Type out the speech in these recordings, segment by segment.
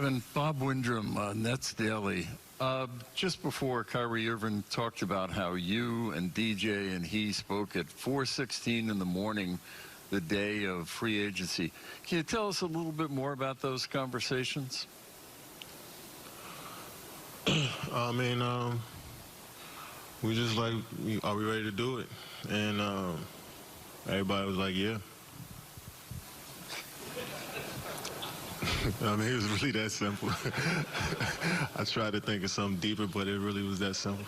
And Bob Windrum, Nets Daily. Just before, Kyrie Irving talked about how you and DJ and he spoke at 4:16 in the morning, the day of free agency. Can you tell us a little bit more about those conversations? I mean, we just like, are we ready to do it? And everybody was like, yeah. I mean, it was really that simple. I tried to think of something deeper, but it really was that simple.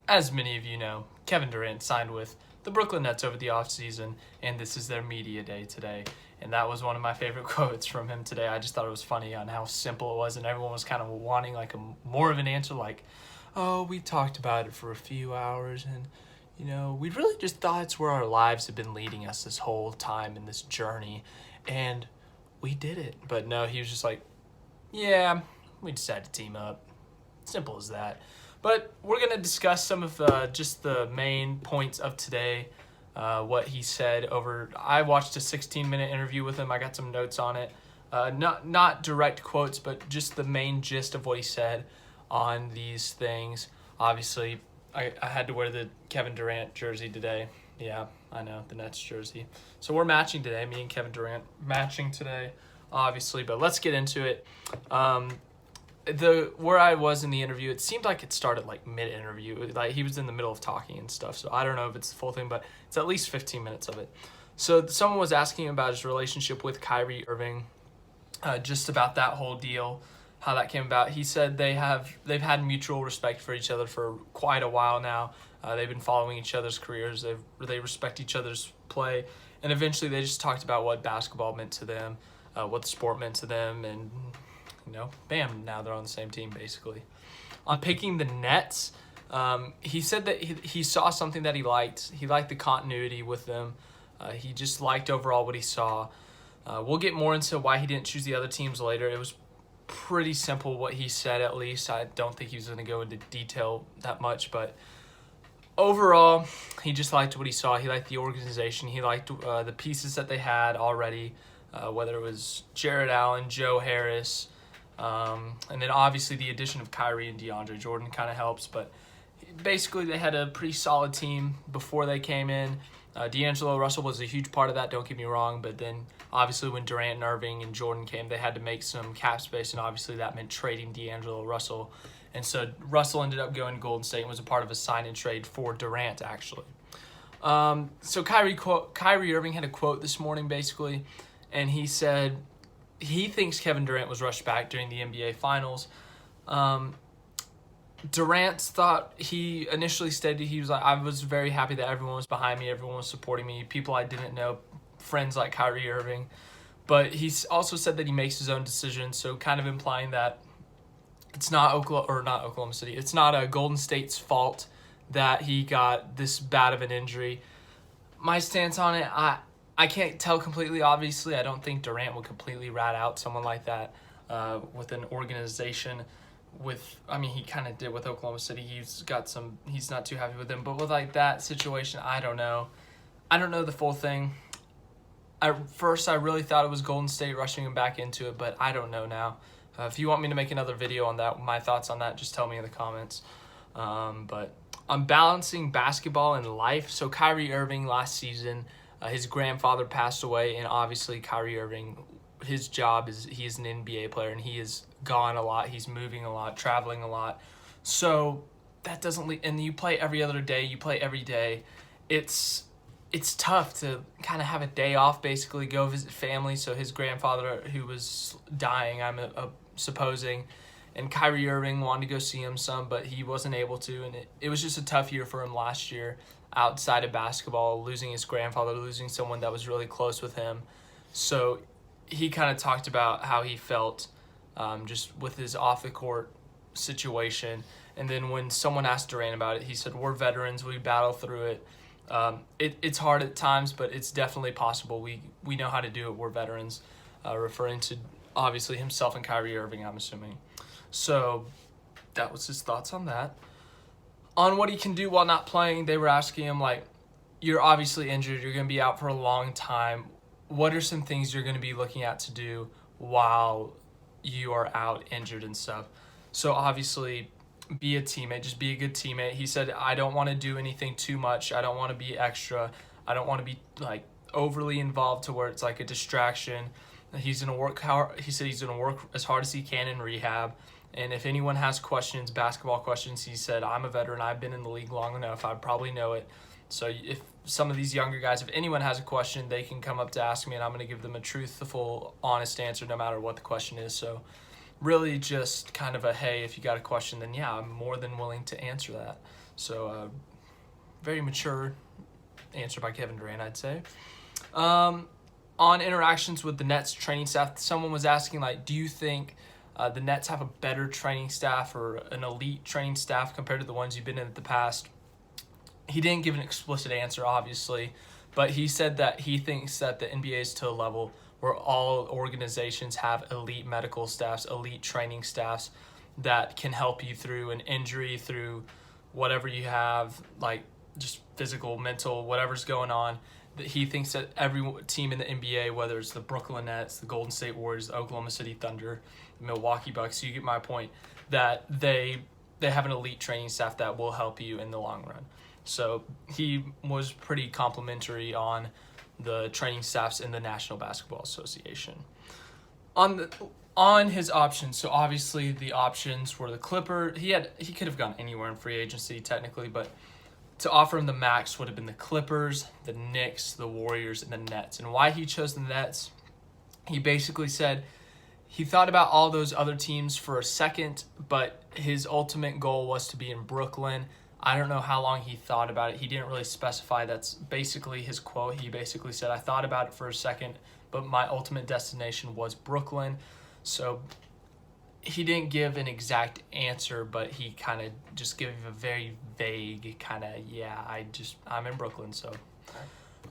As many of you know, Kevin Durant signed with the Brooklyn Nets over the offseason, and this is their media day today. And that was one of my favorite quotes from him today. I just thought it was funny on how simple it was, and everyone was kind of wanting like more of an answer, like, oh, we talked about it for a few hours, and we really just thought it's where our lives have been leading us this whole time in this journey, and we did it. But no, he was just like, yeah, we decided to team up. Simple as that. But we're going to discuss some of just the main points of today, what he said over. I watched a 16-minute interview with him. I got some notes on it. Not direct quotes, but just the main gist of what he said on these things. Obviously, I had to wear the Kevin Durant jersey today. Yeah, I know, the Nets jersey. So we're matching today. Me and Kevin Durant matching today, obviously. But let's get into it. Where I was in the interview, it seemed like it started like mid-interview. Like he was in the middle of talking and stuff. So I don't know if it's the full thing, but it's at least 15 minutes of it. So someone was asking about his relationship with Kyrie Irving, just about that whole deal, how that came about. He said they've had mutual respect for each other for quite a while now. They've been following each other's careers. They respect each other's play, and eventually they just talked about what basketball meant to them, what the sport meant to them, and bam, now they're on the same team basically. On picking the Nets, he said that he saw something that he liked. He liked the continuity with them. He just liked overall what he saw. We'll get more into why he didn't choose the other teams later. It was pretty simple what he said, at least. I don't think he was going to go into detail that much, but overall, he just liked what he saw. He liked the organization. He liked the pieces that they had already, whether it was Jared Allen, Joe Harris, and then obviously the addition of Kyrie and DeAndre Jordan kind of helps. But basically, they had a pretty solid team before they came in. D'Angelo Russell was a huge part of that, don't get me wrong. But then, obviously, when Durant and Irving and Jordan came, they had to make some cap space, and obviously that meant trading D'Angelo Russell. And so Russell ended up going to Golden State and was a part of a sign and trade for Durant, actually. So Kyrie Irving had a quote this morning, basically, and he said he thinks Kevin Durant was rushed back during the NBA Finals. Durant thought, he initially stated, he was like, I was very happy that everyone was behind me, everyone was supporting me, people I didn't know, friends like Kyrie Irving. But he also said that he makes his own decisions, so kind of implying that it's not Oklahoma City. It's not a Golden State's fault that he got this bad of an injury. My stance on it, I can't tell completely. Obviously, I don't think Durant would completely rat out someone like that with an organization. He kind of did with Oklahoma City. He's not too happy with them. But with like that situation, I don't know. I don't know the full thing. At first, I really thought it was Golden State rushing him back into it, but I don't know now. If you want me to make another video on that, my thoughts on that, just tell me in the comments. But I'm balancing basketball and life. So Kyrie Irving last season, his grandfather passed away, and obviously Kyrie Irving, his job is he's an NBA player, and he is gone a lot. He's moving a lot, traveling a lot. So that doesn't and you play every other day. You play every day. It's tough to kind of have a day off, basically go visit family. So his grandfather, who was dying, I'm supposing, and Kyrie Irving wanted to go see him some, but he wasn't able to, and it was just a tough year for him last year outside of basketball, losing his grandfather, losing someone that was really close with him. So he kind of talked about how he felt just with his off-the-court situation, and then when someone asked Durant about it, he said, we're veterans, we battle through it. It's hard at times, but it's definitely possible. We know how to do it, we're veterans, referring to obviously himself and Kyrie Irving, I'm assuming. So that was his thoughts on that. On what he can do while not playing, they were asking him, like, you're obviously injured, you're going to be out for a long time. What are some things you're going to be looking at to do while you are out injured and stuff. So obviously, be a teammate. Just be a good teammate. He said, I don't want to do anything too much. I don't want to be extra. I don't want to be like overly involved to where it's like a distraction. He's gonna work hard. He said he's gonna work as hard as he can in rehab. And if anyone has questions, basketball questions, he said, I'm a veteran. I've been in the league long enough. I probably know it. So if some of these younger guys, if anyone has a question, they can come up to ask me, and I'm going to give them a truthful, honest answer no matter what the question is. So really just kind of a, hey, if you got a question, then yeah, I'm more than willing to answer that. So very mature answer by Kevin Durant, I'd say. On interactions with the Nets training staff, someone was asking, like, do you think the Nets have a better training staff or an elite training staff compared to the ones you've been in the past? He didn't give an explicit answer, obviously, but he said that he thinks that the NBA is to a level where all organizations have elite medical staffs, elite training staffs that can help you through an injury, through whatever you have, like just physical, mental, whatever's going on. That he thinks that every team in the NBA, whether it's the Brooklyn Nets, the Golden State Warriors, the Oklahoma City Thunder, the Milwaukee Bucks, you get my point, that they have an elite training staff that will help you in the long run. So he was pretty complimentary on the training staffs in the National Basketball Association. On his options, so obviously the options were the Clippers. He could have gone anywhere in free agency technically, but to offer him the max would have been the Clippers, the Knicks, the Warriors, and the Nets. And why he chose the Nets, he basically said he thought about all those other teams for a second, but his ultimate goal was to be in Brooklyn. I don't know how long he thought about it. He didn't really specify. That's basically his quote. He basically said, I thought about it for a second, but my ultimate destination was Brooklyn. So he didn't give an exact answer, but he kind of just gave a very vague kind of, yeah, I'm in Brooklyn. So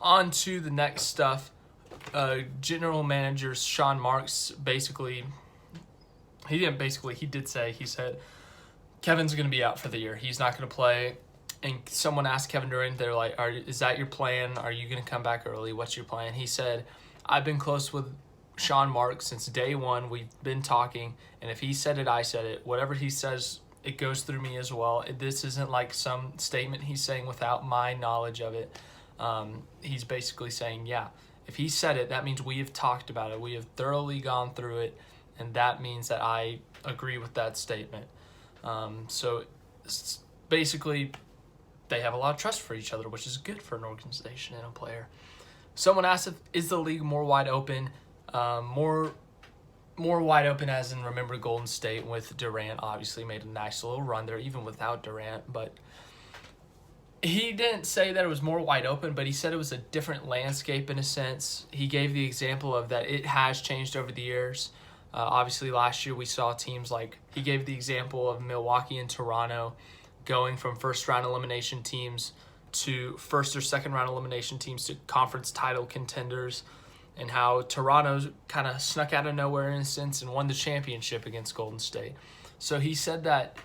on to the next stuff. General manager Sean Marks he said, Kevin's going to be out for the year. He's not going to play. And someone asked Kevin Durant, they're like, is that your plan? Are you going to come back early? What's your plan? He said, I've been close with Sean Marks since day one. We've been talking, and if he said it, I said it. Whatever he says, it goes through me as well. This isn't like some statement he's saying without my knowledge of it. He's basically saying, yeah, if he said it, that means we have talked about it. We have thoroughly gone through it, and that means that I agree with that statement. So basically, they have a lot of trust for each other, which is good for an organization and a player. Someone asked, is the league more wide open? More wide open as in, remember Golden State with Durant obviously made a nice little run there even without Durant, but he didn't say that it was more wide open, but he said it was a different landscape in a sense. He gave the example of that it has changed over the years. Obviously last year we saw teams like, he gave the example of Milwaukee and Toronto going from first round elimination teams to first or second round elimination teams to conference title contenders, and how Toronto kind of snuck out of nowhere in a sense and won the championship against Golden State. So he said that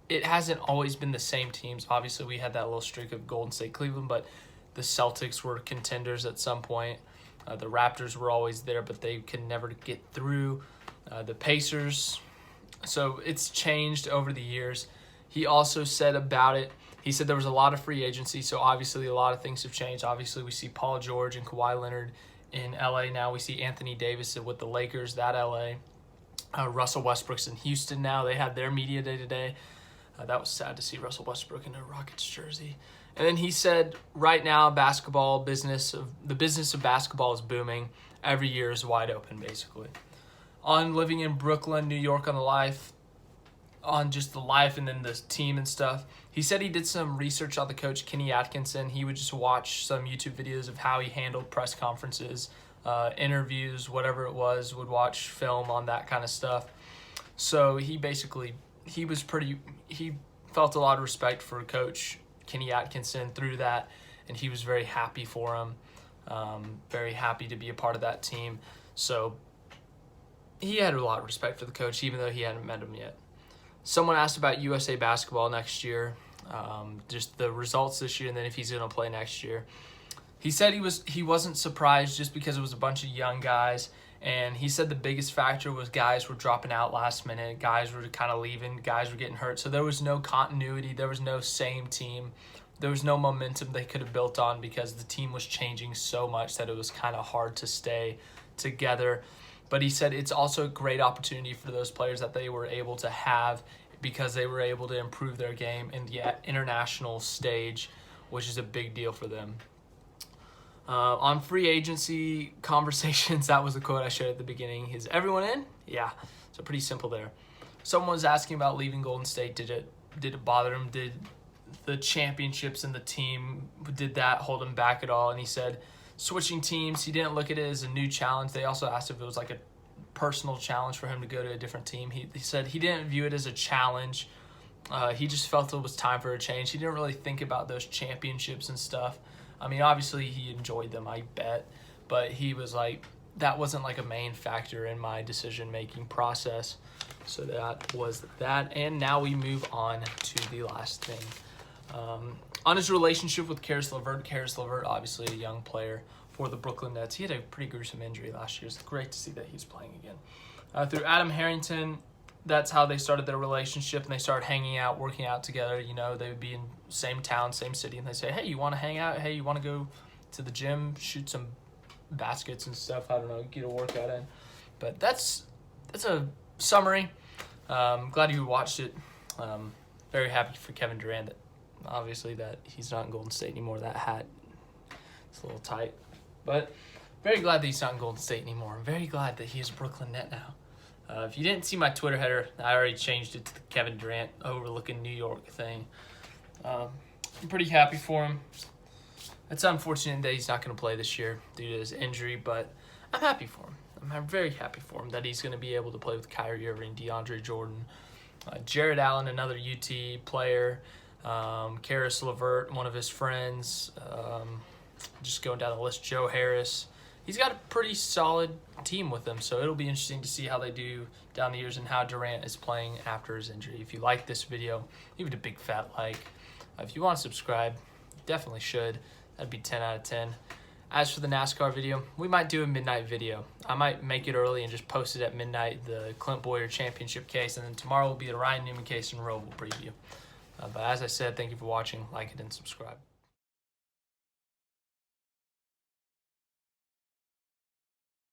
it hasn't always been the same teams. Obviously, we had that little streak of Golden State, Cleveland, but the Celtics were contenders at some point. The Raptors were always there, but they could never get through. The Pacers. So it's changed over the years. He also said about it, he said there was a lot of free agency, so obviously a lot of things have changed. Obviously, we see Paul George and Kawhi Leonard in LA now. We see Anthony Davis with the Lakers, that LA. Russell Westbrook's in Houston now. They had their media day today. That was sad to see Russell Westbrook in a Rockets jersey. And then he said, right now, the business of basketball is booming. Every year is wide open, basically. On living in Brooklyn, New York, on just the life and then the team and stuff, he said he did some research on the coach, Kenny Atkinson. He would just watch some YouTube videos of how he handled press conferences, interviews, whatever it was, would watch film on that kind of stuff. So he felt a lot of respect for Coach Kenny Atkinson through that, and he was very happy for him, very happy to be a part of that team. So he had a lot of respect for the coach, even though he hadn't met him yet. Someone asked about USA basketball next year, just the results this year, and then if he's going to play next year. He said he wasn't surprised just because it was a bunch of young guys, And he said the biggest factor was guys were dropping out last minute, guys were kind of leaving, guys were getting hurt. So there was no continuity, there was no same team, there was no momentum they could have built on because the team was changing so much that it was kind of hard to stay together. But he said it's also a great opportunity for those players that they were able to have because they were able to improve their game in the international stage, which is a big deal for them. On free agency conversations, that was the quote I shared at the beginning. Is everyone in? Yeah. So pretty simple there. Someone was asking about leaving Golden State. Did it bother him? Did the championships and the team, did that hold him back at all? And he said switching teams, he didn't look at it as a new challenge. They also asked if it was like a personal challenge for him to go to a different team. He said he didn't view it as a challenge. He just felt it was time for a change. He didn't really think about those championships and stuff. I mean, obviously he enjoyed them, I bet, but he was like, that wasn't like a main factor in my decision-making process. So that was that. And now we move on to the last thing. On his relationship with Karis LeVert, obviously a young player for the Brooklyn Nets. He had a pretty gruesome injury last year. It's great to see that he's playing again. Through Adam Harrington, that's how they started their relationship, and they started hanging out, working out together. You know, they would be in same town, same city, and they say, hey, you want to hang out? Hey, you want to go to the gym, shoot some baskets and stuff? I don't know, get a workout in. But that's a summary. Glad you watched it. Very happy for Kevin Durant that obviously that he's not in Golden State anymore. That hat, it's a little tight. But very glad that he's not in Golden State anymore. I'm very glad that he is a Brooklyn Net now. If you didn't see my Twitter header, I already changed it to the Kevin Durant overlooking New York thing. I'm pretty happy for him. It's unfortunate that he's not going to play this year due to his injury, but I'm happy for him. I'm very happy for him that he's going to be able to play with Kyrie Irving, DeAndre Jordan, Jared Allen, another UT player, Karis LeVert, one of his friends, just going down the list, Joe Harris. He's got a pretty solid team with him, so it'll be interesting to see how they do down the years and how Durant is playing after his injury. If you like this video, leave it a big fat like. If you want to subscribe, you definitely should. That'd be 10 out of 10. As for the NASCAR video, we might do a midnight video. I might make it early and just post it at midnight, the Clint Boyer Championship case, and then tomorrow will be the Ryan Newman case and Roval preview. But as I said, thank you for watching. Like it and subscribe.